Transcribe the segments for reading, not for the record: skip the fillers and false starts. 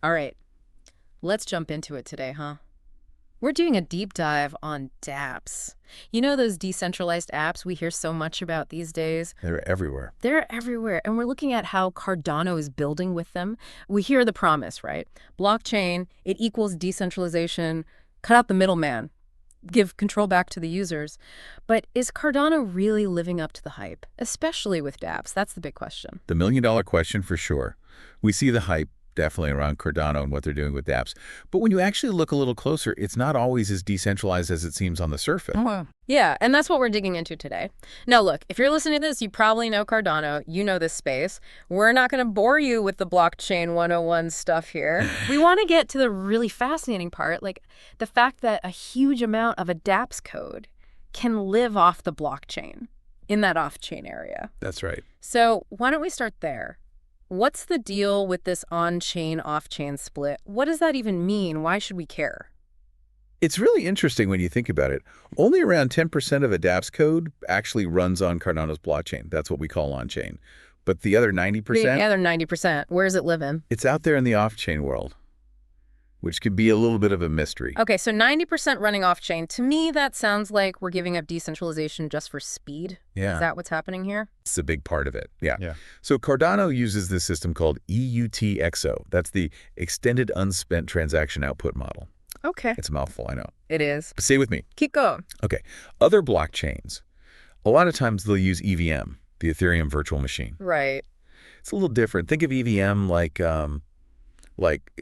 All right, let's jump into it today, huh? We're doing a deep dive on DApps. You know those decentralized apps we hear so much about these days? They're everywhere. They're everywhere, and we're looking at how Cardano is building with them. We hear the promise, right? Blockchain, it equals decentralization, cut out the middleman, give control back to the users. But is Cardano really living up to the hype, especially with DApps? That's the big question. The million-dollar question for sure. We see the hype definitely around Cardano and what they're doing with dApps. But when you actually look a little closer, it's not always as decentralized as it seems on the surface. Yeah, and that's what we're digging into today. Now, look, if you're listening to this, you probably know Cardano. You know this space. We're not going to bore you with the blockchain 101 stuff here. We want to get to the really fascinating part, like the fact that a huge amount of a dApps code can live off the blockchain in that off-chain area. That's right. So why don't we start there? What's the deal with this on-chain, off-chain split? What does that even mean? Why should we care? It's really interesting when you think about it. Only around 10% of a dApps code actually runs on Cardano's blockchain. That's what we call on-chain. But the other 90%? The other 90%, where does it live in? It's out there in the off-chain world, which could be a little bit of a mystery. Okay, so 90% running off-chain. To me, that sounds like we're giving up decentralization just for speed. Yeah. Is that what's happening here? It's a big part of it. Yeah. So Cardano uses this system called EUTXO. That's the Extended Unspent Transaction Output Model. Okay. It's a mouthful, I know. It is. But stay with me. Keep going. Okay. Other blockchains, a lot of times they'll use EVM, the Ethereum virtual machine. Right. It's a little different. Think of EVM like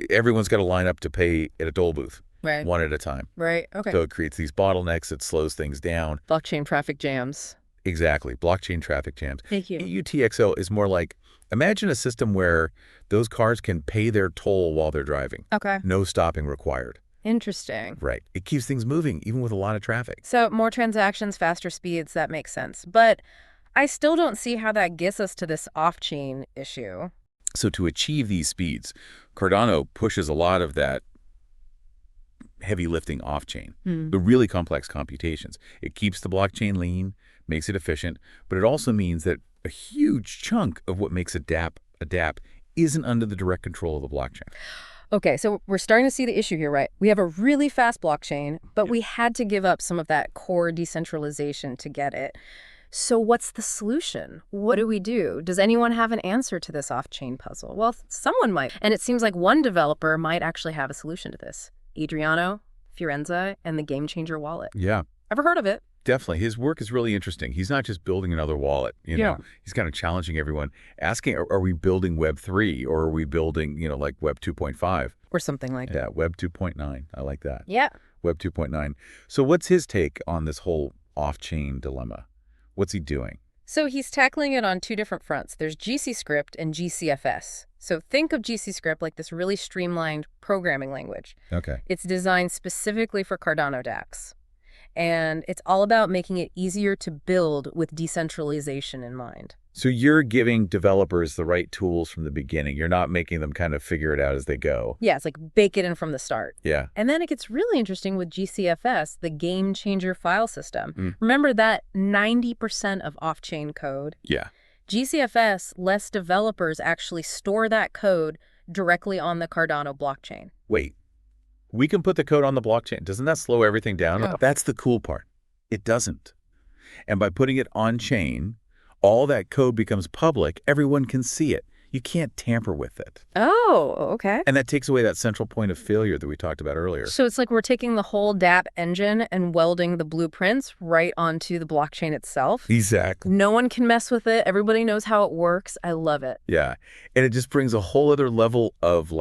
everyone's got to line up to pay at a toll booth. Right. One at a time. Right. Okay. So it creates these bottlenecks. It slows things down. Blockchain traffic jams. Exactly. Blockchain traffic jams. Thank you. EUTXO is more like, imagine a system where those cars can pay their toll while they're driving. Okay. No stopping required. Interesting. Right. It keeps things moving, even with a lot of traffic. So more transactions, faster speeds, that makes sense. But I still don't see how that gets us to this off-chain issue. So to achieve these speeds, Cardano pushes a lot of that heavy lifting off-chain, the really complex computations. It keeps the blockchain lean, makes it efficient, but it also means that a huge chunk of what makes a DApp isn't under the direct control of the blockchain. Okay, so we're starting to see the issue here, right? We have a really fast blockchain, but we had to give up some of that core decentralization to get it. So what's the solution? What do we do? Does anyone have an answer to this off-chain puzzle? Well, someone might. And it seems like one developer might actually have a solution to this. Adriano, Fiorenza, and the GameChanger Wallet. Yeah. Ever heard of it? Definitely. His work is really interesting. He's not just building another wallet, you know. He's kind of challenging everyone, asking, are we building Web 3 or are we building, like Web 2.5? Or something like that. Yeah, Web 2.9. I like that. Yeah. Web 2.9. So what's his take on this whole off-chain dilemma? What's he doing? So he's tackling it on two different fronts. There's GCScript and GCFS. So think of GCScript like this really streamlined programming language. Okay. It's designed specifically for Cardano DApps. And it's all about making it easier to build with decentralization in mind. So you're giving developers the right tools from the beginning. You're not making them kind of figure it out as they go. Yeah, it's like bake it in from the start. Yeah. And then it gets really interesting with GCFS, the GameChanger file system. Remember that 90% of off-chain code? Yeah. GCFS lets developers actually store that code directly on the Cardano blockchain. Wait. We can put the code on the blockchain. Doesn't that slow everything down? Yeah. That's the cool part. It doesn't. And by putting it on chain, all that code becomes public. Everyone can see it. You can't tamper with it. Oh, okay. And that takes away that central point of failure that we talked about earlier. So it's like we're taking the whole DApp engine and welding the blueprints right onto the blockchain itself. Exactly. No one can mess with it. Everybody knows how it works. I love it. Yeah. And it just brings a whole other level of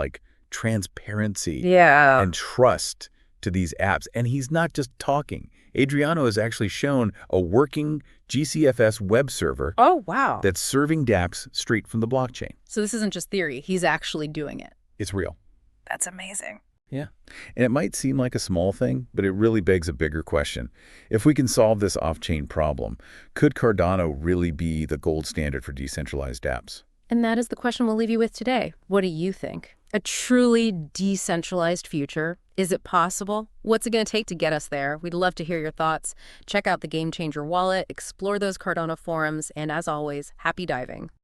transparency and trust to these apps. And he's not just talking. Adriano has actually shown a working GCFS web server. Oh, wow. That's serving dApps straight from the blockchain. So this isn't just theory. He's actually doing it. It's real. That's amazing. Yeah. And it might seem like a small thing, but it really begs a bigger question. If we can solve this off-chain problem, could Cardano really be the gold standard for decentralized dApps? And that is the question we'll leave you with today. What do you think? A truly decentralized future? Is it possible? What's it going to take to get us there? We'd love to hear your thoughts. Check out the GameChanger Wallet, explore those Cardano forums, and as always, happy diving.